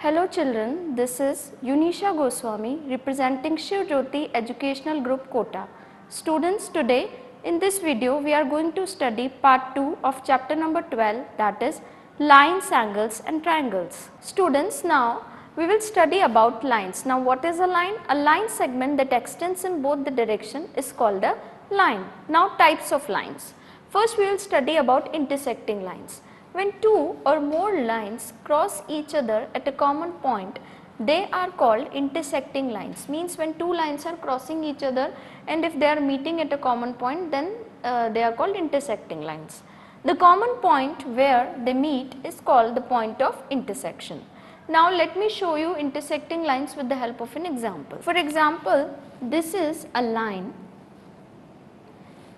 Hello children, this is Yunisha Goswami representing Shiv Jyoti Educational Group Kota. Students, today in this video we are going to study part 2 of chapter number 12, that is lines, angles and triangles. Students, now we will study about lines. Now what is a line? A line segment that extends in both the direction is called a line. Now types of lines. First we will study about intersecting lines. When two or more lines cross each other at a common point, they are called intersecting lines. Means when two lines are crossing each other and if they are meeting at a common point, then they are called intersecting lines. The common point where they meet is called the point of intersection. Now let me show you intersecting lines with the help of an example. For example, this is a line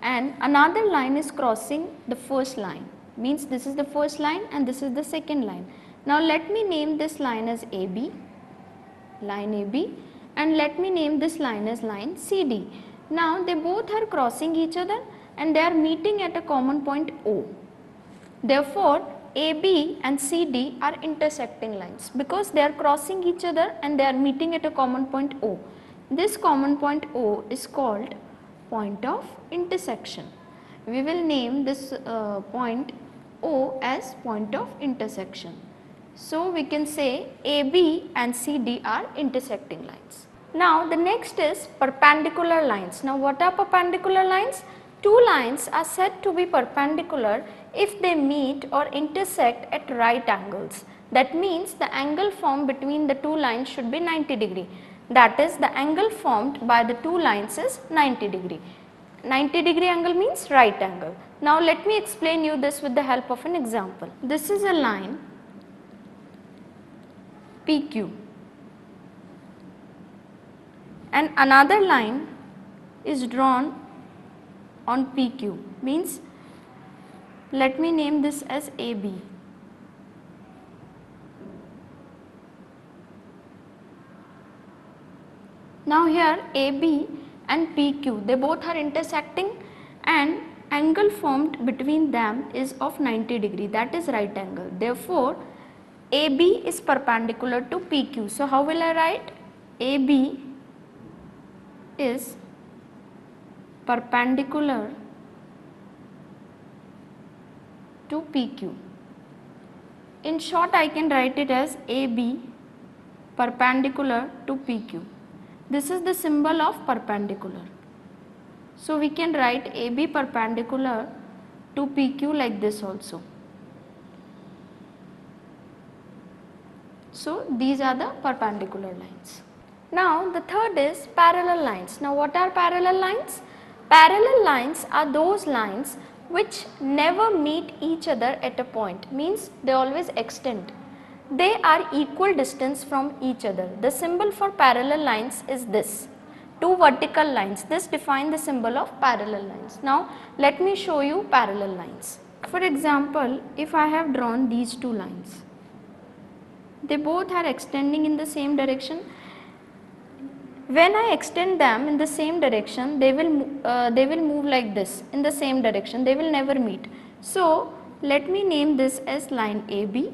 and another line is crossing the first line. Means this is the first line and this is the second line. Now let me name this line as AB, line AB, and let me name this line as line CD. Now they both are crossing each other and they are meeting at a common point O. Therefore, AB and CD are intersecting lines because they are crossing each other and they are meeting at a common point O. This common point O is called point of intersection. We will name this point O as point of intersection. So we can say AB and CD are intersecting lines. Now the next is perpendicular lines. Now what are perpendicular lines? Two lines are said to be perpendicular if they meet or intersect at right angles. That means the angle formed between the two lines should be 90 degree. That is, the angle formed by the two lines is 90 degree. 90 degree angle means right angle. Now let me explain you this with the help of an example. This is a line PQ and another line is drawn on PQ, means let me name this as AB. Now here AB and PQ, they both are intersecting and angle formed between them is of 90 degree, that is right angle. Therefore, AB is perpendicular to PQ. So how will I write? AB is perpendicular to PQ. In short, I can write it as AB perpendicular to PQ. This is the symbol of perpendicular. So we can write AB perpendicular to PQ like this also. So these are the perpendicular lines. Now the third is parallel lines. Now what are parallel lines? Parallel lines are those lines which never meet each other at a point, means they always extend. They are equal distance from each other. The symbol for parallel lines is this. Two vertical lines. This defines the symbol of parallel lines. Now let me show you parallel lines. For example, if I have drawn these two lines, they both are extending in the same direction. When I extend them in the same direction, they will move like this in the same direction. They will never meet. So let me name this as line AB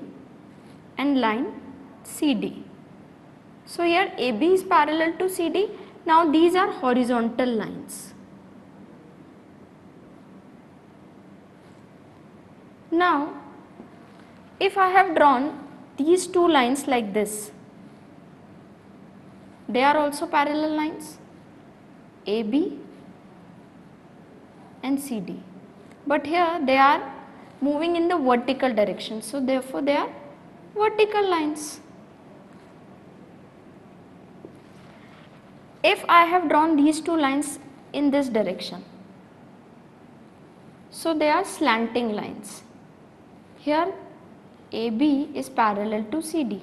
and line CD. So here AB is parallel to CD. Now these are horizontal lines. Now if I have drawn these two lines like this, they are also parallel lines, AB and CD. But here they are moving in the vertical direction. So therefore they are vertical lines. If I have drawn these two lines in this direction, so they are slanting lines. Here AB is parallel to CD.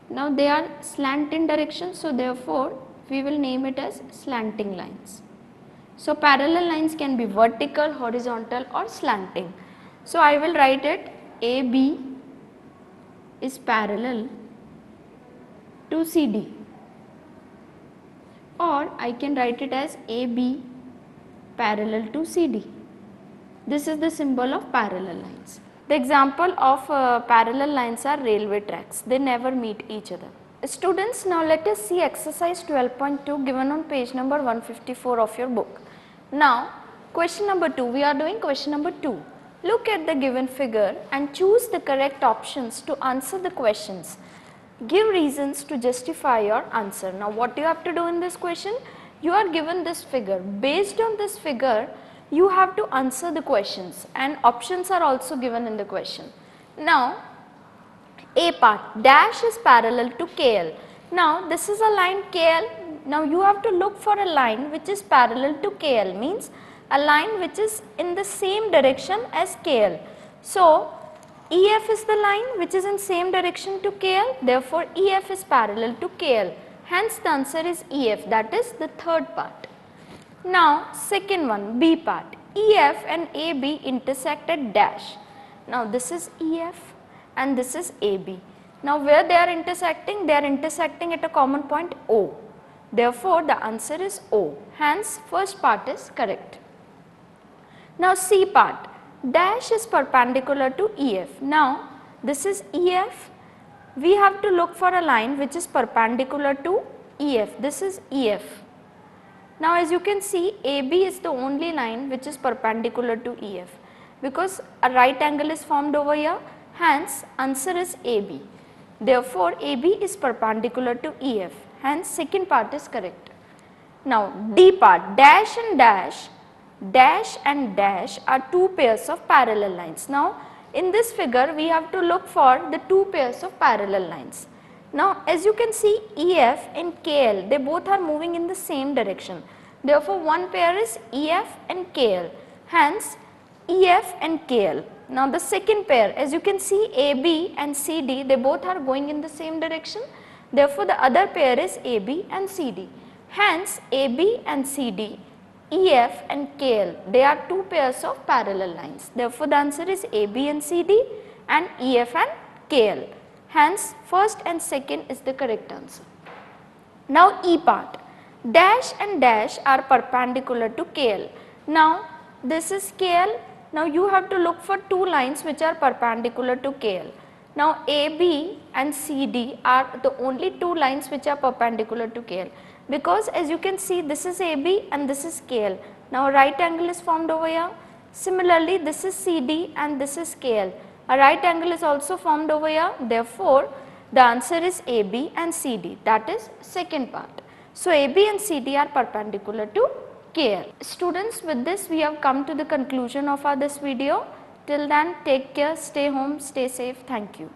Now they are slant in direction, so therefore we will name it as slanting lines. So parallel lines can be vertical, horizontal or slanting. So I will write it AB is parallel to CD, or I can write it as AB parallel to CD. This is the symbol of parallel lines. The example of parallel lines are railway tracks. They never meet each other. Students, now let us see exercise 12.2 given on page number 154 of your book. Now, question number 2, we are doing question number 2. Look at the given figure and choose the correct options to answer the questions. Give reasons to justify your answer. Now, what you have to do in this question? You are given this figure. Based on this figure, you have to answer the questions, and options are also given in the question. Now, A part, dash is parallel to KL. Now, this is a line KL. Now, you have to look for a line which is parallel to KL, means a line which is in the same direction as KL. So, EF is the line which is in same direction to KL, therefore, EF is parallel to KL. Hence, the answer is EF, that is the third part. Now, second one, B part, EF and AB intersect at dash. Now, this is EF and this is AB. Now, where they are intersecting? They are intersecting at a common point O. Therefore, the answer is O. Hence, first part is correct. Now, C part, dash is perpendicular to EF. Now, this is EF. We have to look for a line which is perpendicular to EF. This is EF. Now, as you can see, AB is the only line which is perpendicular to EF, because a right angle is formed over here. Hence, answer is AB. Therefore, AB is perpendicular to EF. Hence, second part is correct. Now, D part, dash and dash are two pairs of parallel lines. Now, in this figure, we have to look for the two pairs of parallel lines. Now, as you can see, EF and KL, they both are moving in the same direction. Therefore, one pair is EF and KL. Hence, EF and KL. Now, the second pair, as you can see, AB and CD, they both are going in the same direction. Therefore, the other pair is AB and CD. Hence, AB and CD, EF and KL, they are two pairs of parallel lines. Therefore, the answer is AB and CD and EF and KL. Hence, first and second is the correct answer. Now, E part, dash and dash are perpendicular to KL. Now, this is KL. Now, you have to look for two lines which are perpendicular to KL. Now, AB and CD are the only two lines which are perpendicular to KL, because as you can see, this is AB and this is KL. Now, a right angle is formed over here. Similarly, this is CD and this is KL. A right angle is also formed over here. Therefore, the answer is AB and CD, that is second part. So, AB and CD are perpendicular to KL. Students, with this we have come to the conclusion of this video. Till then, take care, stay home, stay safe. Thank you.